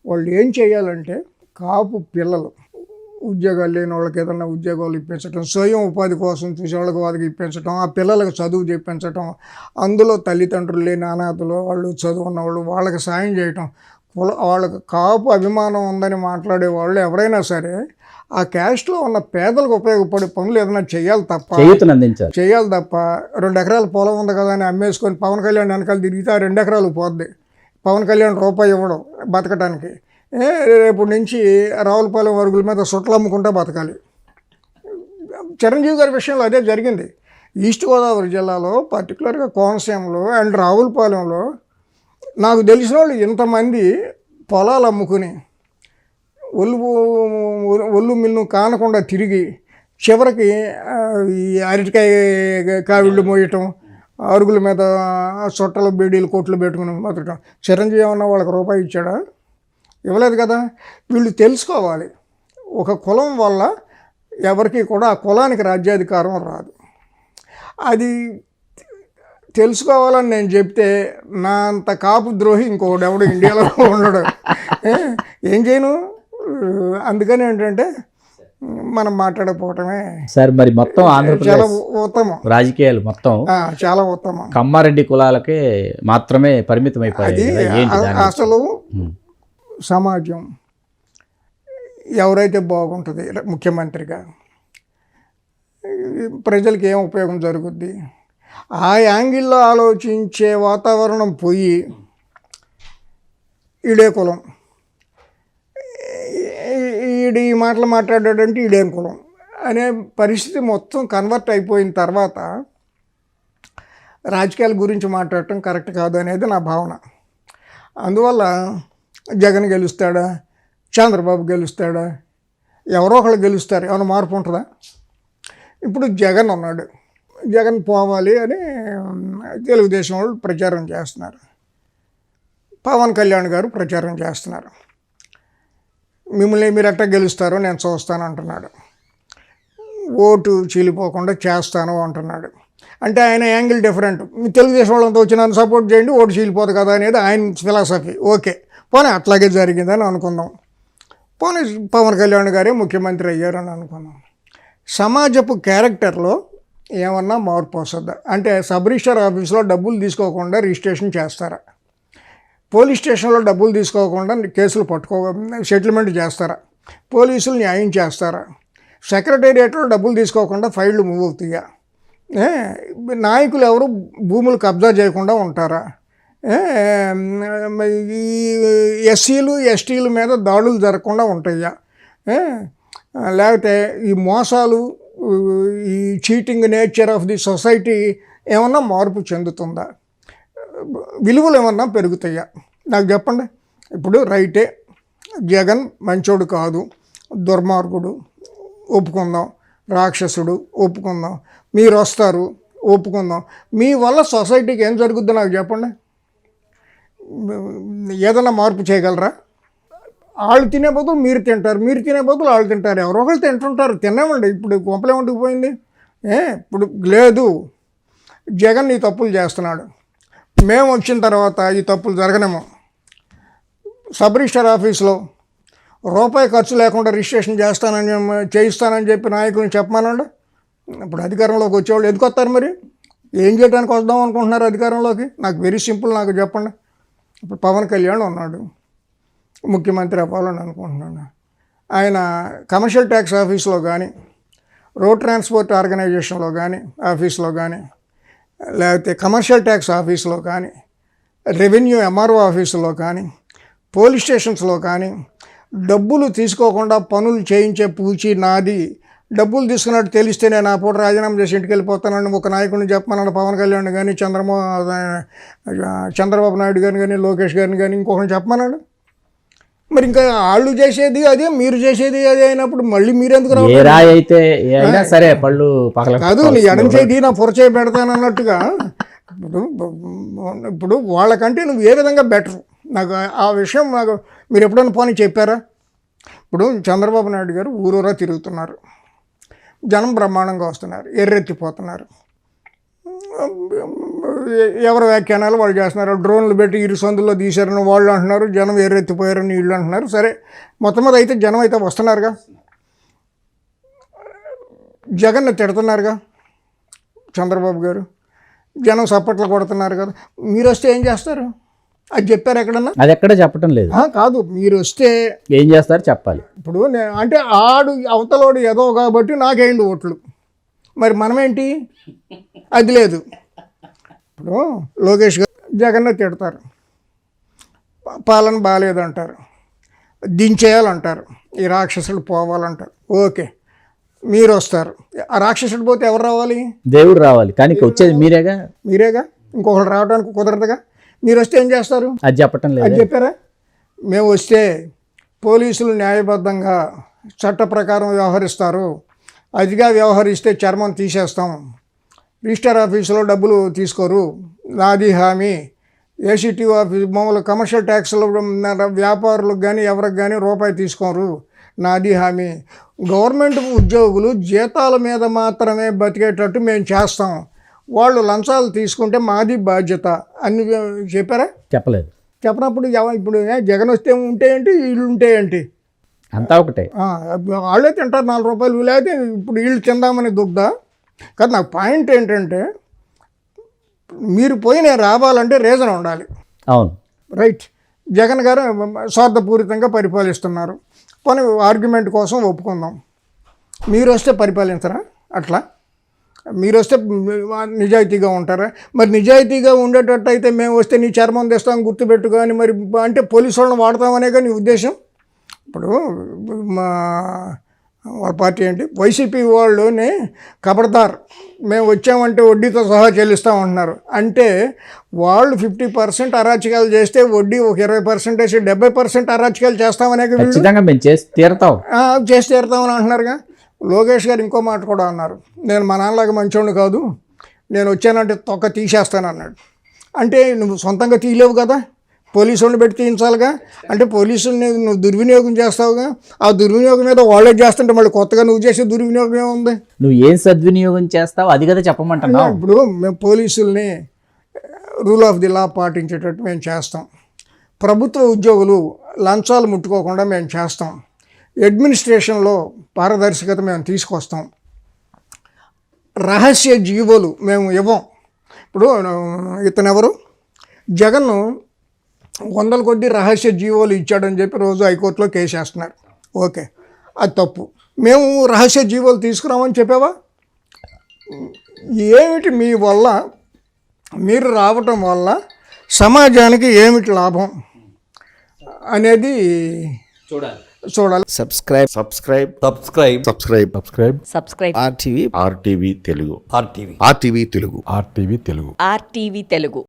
వాళ్ళు ఏం చేయాలంటే కాపు పిల్లలు ఉద్యోగాలు లేని వాళ్ళకి ఏదైనా ఉద్యోగాలు ఇప్పించడం, స్వయం ఉపాధి కోసం చూసేవాళ్ళకి వాళ్ళకి ఇప్పించడం, ఆ పిల్లలకు చదువు చెప్పించడం, అందులో తల్లిదండ్రులు లేని అనాథలు వాళ్ళు చదువు ఉన్నవాళ్ళు వాళ్ళకి సాయం చేయటం. వాళ్ళకి కాపు అభిమానం ఉందని మాట్లాడే వాళ్ళు ఎవరైనా సరే ఆ క్యాస్ట్లో ఉన్న పేదలకు ఉపయోగపడే పనులు ఏదైనా చేయాలి తప్ప 2 ఎకరాల పొలం ఉంది కదా అని అమ్మేసుకొని పవన్ కళ్యాణ్ వెనకాల తిరిగితే ఆ 2 ఎకరాలు పోద్ది. పవన్ కళ్యాణ్ రూపాయి ఇవ్వడం బతకటానికి. రేపటి నుంచి రావులపాలెం వర్గుల మీద సుట్లు అమ్ముకుంటూ బతకాలి. చిరంజీవి గారి విషయంలో అదే జరిగింది. ఈస్ట్ గోదావరి జిల్లాలో పర్టికులర్గా కోనసీమలో అండ్ రావులపాలెంలో నాకు తెలిసిన వాళ్ళు ఇంతమంది పొలాలు అమ్ముకుని ఒళ్ళు మిల్లు కానకుండా తిరిగి చివరికి ఈ అరటికాయ కావిళ్ళు మోయటం, అరుగుల మీద చుట్టలు బేడీలు కొట్లు పెట్టుకుని బతకటం. చిరంజీవి ఏమన్నా వాళ్ళకి రూపాయి ఇచ్చాడా? ఇవ్వలేదు కదా. వీళ్ళు తెలుసుకోవాలి, ఒక కులం వల్ల ఎవరికి కూడా ఆ కులానికి రాజ్యాధికారం రాదు. అది తెలుసుకోవాలని నేను చెప్తే నా అంత కాపు ద్రోహి ఇంకొకటి ఎవడు ఇండియాలో ఉండడు. ఏం చేయను. అందుకని ఏంటంటే మనం మాట్లాడకపోవటమే సార్. మరి మొత్తం ఆంధ్రప్రదేశ్ చాలా ఉత్తమం, రాజకీయాలు మొత్తం చాలా ఉత్తమం. కమ్మారెడ్డి కులాలకే మాత్రమే పరిమితం అయిపోయింది. అసలు సమాజం ఎవరైతే బాగుంటుంది ముఖ్యమంత్రిగా, ప్రజలకి ఏం ఉపయోగం జరుగుద్ది, ఆ యాంగిల్లో ఆలోచించే వాతావరణం పోయి ఈడే కులం, ఈడు ఈ మాటలు మాట్లాడాడంటే ఈడేం కులం అనే పరిస్థితి మొత్తం కన్వర్ట్ అయిపోయిన తర్వాత రాజకీయాల గురించి మాట్లాడటం కరెక్ట్ కాదు అనేది నా భావన. అందువల్ల జగన్ గెలుస్తాడా, చంద్రబాబు గెలుస్తాడా, ఎవరో ఒకళ్ళు గెలుస్తారు. ఏమైనా మార్పు ఉంటుందా? ఇప్పుడు జగన్ ఉన్నాడు, జగన్ పోవాలి అని తెలుగుదేశం వాళ్ళు ప్రచారం చేస్తున్నారు. పవన్ కళ్యాణ్ గారు ప్రచారం చేస్తున్నారు. మిమ్మల్ని మీరు ఎట్టా గెలుస్తారో నేను చూస్తాను అంటున్నాడు. ఓటు చీలిపోకుండా చేస్తాను అంటున్నాడు. అంటే ఆయన యాంగిల్ డిఫరెంట్. తెలుగుదేశం వాళ్ళంతా వచ్చి నన్ను సపోర్ట్ చేయండి, ఓటు చీలిపోదు కదా అనేది ఆయన ఫిలాసఫీ. ఓకే, పోనీ అట్లాగే జరిగిందని అనుకుందాం. పోనీ పవన్ కళ్యాణ్ గారే ముఖ్యమంత్రి అయ్యారని అనుకుందాం. సమాజపు క్యారెక్టర్లో ఏమన్నా మార్పు వస్తుందా? అంటే సబ్ రిజిస్టర్ ఆఫీస్లో డబ్బులు తీసుకోకుండా రిజిస్ట్రేషన్ చేస్తారా? పోలీస్ స్టేషన్లో డబ్బులు తీసుకోకుండా కేసులు సెటిల్మెంట్ చేస్తారా? పోలీసులు న్యాయం చేస్తారా? సెక్రటేరియట్లో డబ్బులు తీసుకోకుండా ఫైళ్ళు మూవ్ అవుతాయా? నాయకులు ఎవరు భూములు కబ్జా చేయకుండా ఉంటారా? ఈ ఎస్సీలు ఎస్టీల మీద దాడులు జరగకుండా ఉంటాయా? లేకపోతే ఈ మోసాలు, ఈ cheating nature of the society ఏమన్నా మార్పు చెందుతుందా? విలువలు ఏమన్నా పెరుగుతాయా? నాకు చెప్పండి. ఇప్పుడు రైటే, జగన్ మంచోడు కాదు, దుర్మార్గుడు ఒప్పుకుందాం, రాక్షసుడు ఒప్పుకుందాం, మీరు వస్తారు ఒప్పుకుందాం. మీ వల్ల సొసైటీకి ఏం జరుగుద్దో నాకు చెప్పండి. ఏదన్నా మార్పు చేయగలరా? వాళ్ళు తినే బదులు మీరు తింటారు, మీరు తినే బదులు వాళ్ళు తింటారు, ఎవరో ఒకరు తింటుంటారు. తినేమండి. ఇప్పుడు గొప్పలే ఉండిపోయింది. ఇప్పుడు లేదు, జగన్ ఈ తప్పులు చేస్తున్నాడు, మేము వచ్చిన తర్వాత ఈ తప్పులు జరగనేమో. సబ్ రిజిస్టర్ ఆఫీస్లో రూపాయి ఖర్చు లేకుండా రిజిస్ట్రేషన్ చేయిస్తానని చెప్పి నాయకులను చెప్పమానండి. ఇప్పుడు అధికారంలోకి వచ్చేవాళ్ళు ఎందుకు వస్తారు? మరి ఏం చేయడానికి వద్దాం అనుకుంటున్నారు అధికారంలోకి? నాకు వెరీ సింపుల్, నాకు చెప్పండి. ఇప్పుడు పవన్ కళ్యాణ్ ఉన్నాడు, ముఖ్యమంత్రి అవ్వాలని అనుకుంటున్నాను. ఆయన కమర్షియల్ ట్యాక్స్ ఆఫీస్లో కానీ, రోడ్ ట్రాన్స్పోర్ట్ ఆర్గనైజేషన్లో కానీ ఆఫీస్లో కానీ, లేకపోతే కమర్షియల్ ట్యాక్స్ ఆఫీస్లో కానీ, రెవెన్యూ ఎంఆర్ఓ ఆఫీసులో కానీ, పోలీస్ స్టేషన్స్లో కానీ డబ్బులు తీసుకోకుండా పనులు చేయించే పూచి నాది, డబ్బులు తీసుకున్నట్టు తెలిస్తే నేను ఆ పూట రాజీనామా చేసి ఇంటికి వెళ్ళిపోతానని ఒక నాయకుడిని చెప్పమన్నాడు. పవన్ కళ్యాణ్ కానీ, చంద్రబాబు నాయుడు గారిని కానీ, లోకేష్ గారిని కానీ ఇంకొకరిని చెప్పమన్నాడు. మరి ఇంకా వాళ్ళు చేసేది అదే, మీరు చేసేది అదే అయినప్పుడు మళ్ళీ మీరెందుకు కాదు? నీ ఎడం చేయి నా పొర చేయి పెడతానన్నట్టుగా. ఇప్పుడు వాళ్ళకంటే నువ్వు ఏ విధంగా బెటర్? నాకు ఆ విషయం మీరు ఎప్పుడైనా పోనీ చెప్పారా? ఇప్పుడు చంద్రబాబు నాయుడు గారు ఊరూరా తిరుగుతున్నారు, జనం బ్రహ్మాండంగా వస్తున్నారు, ఎర్రెత్తిపోతున్నారు. ఎవరి వ్యాఖ్యానాలు వాళ్ళు చేస్తున్నారు. డ్రోన్లు పెట్టి ఇరు సందుల్లో తీశారని వాళ్ళు అంటున్నారు, జనం ఎర్రెత్తిపోయారని వీళ్ళు అంటున్నారు. సరే, మొత్తం మీద అయితే జనం అయితే వస్తున్నారుగా, జగన్ని తిడుతున్నారుగా చంద్రబాబు గారు, జనం సప్పట్లు కొడుతున్నారు కదా. మీరు వస్తే ఏం చేస్తారు? అది చెప్పారు ఎక్కడన్నా? అది ఎక్కడ చెప్పటం లేదు. కాదు, మీరు వస్తే ఏం చేస్తారు చెప్పాలి. ఇప్పుడు అంటే ఆడు అవతలోడు ఏదో కాబట్టి నాకేంటి ఓట్లు, మరి మనమేంటి? అది లేదు. ఇప్పుడు లోకేష్ గారు జగన్నే తిడతారు, పాలన బాగాలేదంటారు, దించేయాలంటారు, ఈ రాక్షసులు పోవాలంటారు. ఓకే, మీరు వస్తారు. ఆ రాక్షసుడు పోతే ఎవరు రావాలి? దేవుడు రావాలి, కానీ వచ్చేది మీరేగా. ఇంకొకరు రావడానికి కుదరదుగా. మీరు వస్తే ఏం చేస్తారు? అది చెప్పటం లేదు. అది చెప్పారా? మేము వస్తే పోలీసులు న్యాయబద్ధంగా చట్ట ప్రకారం వ్యవహరిస్తారు, అదిగా వ్యవహరిస్తే చర్మం తీసేస్తాం, రిజిస్టర్ ఆఫీసులో డబ్బులు తీసుకోరు, నాది హామీ. ఏసీటీ ఆఫీస్ మామూలు కమర్షియల్ ట్యాక్స్లో వ్యాపారులకు కానీ ఎవరికి కానీ రూపాయి తీసుకోరు, నాది హామీ. గవర్నమెంట్ ఉద్యోగులు జీతాల మీద మాత్రమే బతికేటట్టు మేము చేస్తాం, వాళ్ళు లంచాలు తీసుకుంటే మాది బాధ్యత అని చెప్పారా? చెప్పలేదు. చెప్పినప్పుడు ఇప్పుడు జగన్ వస్తే ఉంటే ఏంటి, వీళ్ళు ఉంటే ఏంటి, అంతా ఒకటే. వాళ్ళే తింటారు 4 రూపాయలు, వీళ్ళైతే ఇప్పుడు వీళ్ళు తిందామని దుగ్దా. కానీ నాకు పాయింట్ ఏంటంటే, మీరు పోయి నేను రావాలంటే రీజన్ ఉండాలి. అవును, రైట్. జగన్ గారు స్వార్థపూరితంగా పరిపాలిస్తున్నారు, పోనీ ఆర్గ్యుమెంట్ కోసం ఒప్పుకుందాం. మీరు వస్తే పరిపాలించరా? అట్లా మీరు వస్తే నిజాయితీగా ఉంటారా? మరి నిజాయితీగా ఉండేటట్టు అయితే మేము వస్తే నీ చర్మం తెస్తాం గుర్తుపెట్టు, కానీ మరి అంటే పోలీసు వాళ్ళని వాడతామనే కానీ ఉద్దేశం. ఇప్పుడు మా వాళ్ళ పార్టీ ఏంటి, వైసీపీ వాళ్ళని కబడతారు, మేము వచ్చామంటే వడ్డీతో సహా చెల్లిస్తామంటున్నారు. అంటే వాళ్ళు 50% అరాచకాలు చేస్తే వడ్డీ ఒక 20% వేసి 70% అరాచకాలు చేస్తామనే ఖచ్చితంగా మేము చేసి తీరుతామని అంటున్నారుగా. లోకేష్ గారు ఇంకో మాట కూడా అన్నారు, నేను మా నాన్నలాగా మంచోడిని కాదు, నేను వచ్చానంటే తొక్క తీసేస్తానన్నాడు. అంటే నువ్వు సొంతంగా తీయలేవు కదా, పోలీసులను పెట్టి తీయించాలిగా. అంటే పోలీసుల్ని నువ్వు దుర్వినియోగం చేస్తావుగా, ఆ దుర్వినియోగం మీద వాళ్ళే చేస్తుంటే మళ్ళీ కొత్తగా నువ్వు చేసే దుర్వినియోగం ఏముంది? నువ్వు ఏం సద్వినియోగం చేస్తావు అది కదా చెప్పమంటున్నావు. ఇప్పుడు మేము పోలీసుల్ని రూల్ ఆఫ్ ది లా పాటించేటట్టు మేము చేస్తాం, ప్రభుత్వ ఉద్యోగులు లంచాలు ముట్టుకోకుండా మేము చేస్తాం, అడ్మినిస్ట్రేషన్లో పారదర్శకత మేము తీసుకొస్తాం, రహస్య జీవోలు మేము ఇవ్వం. ఇప్పుడు ఇతను ఎవరు, జగన్ 100 కొద్ది రహస్య జీవోలు ఇచ్చాడని చెప్పి రోజు హైకోర్టులో కేసు వేస్తున్నారు. ఓకే, అది తప్పు. మేము రహస్య జీవోలు తీసుకురామని చెప్పావా? ఏమిటి మీ వల్ల, మీరు రావటం వల్ల సమాజానికి ఏమిటి లాభం అనేది చూడాలి. Subscribe RTV Telugu. RTV Telugu.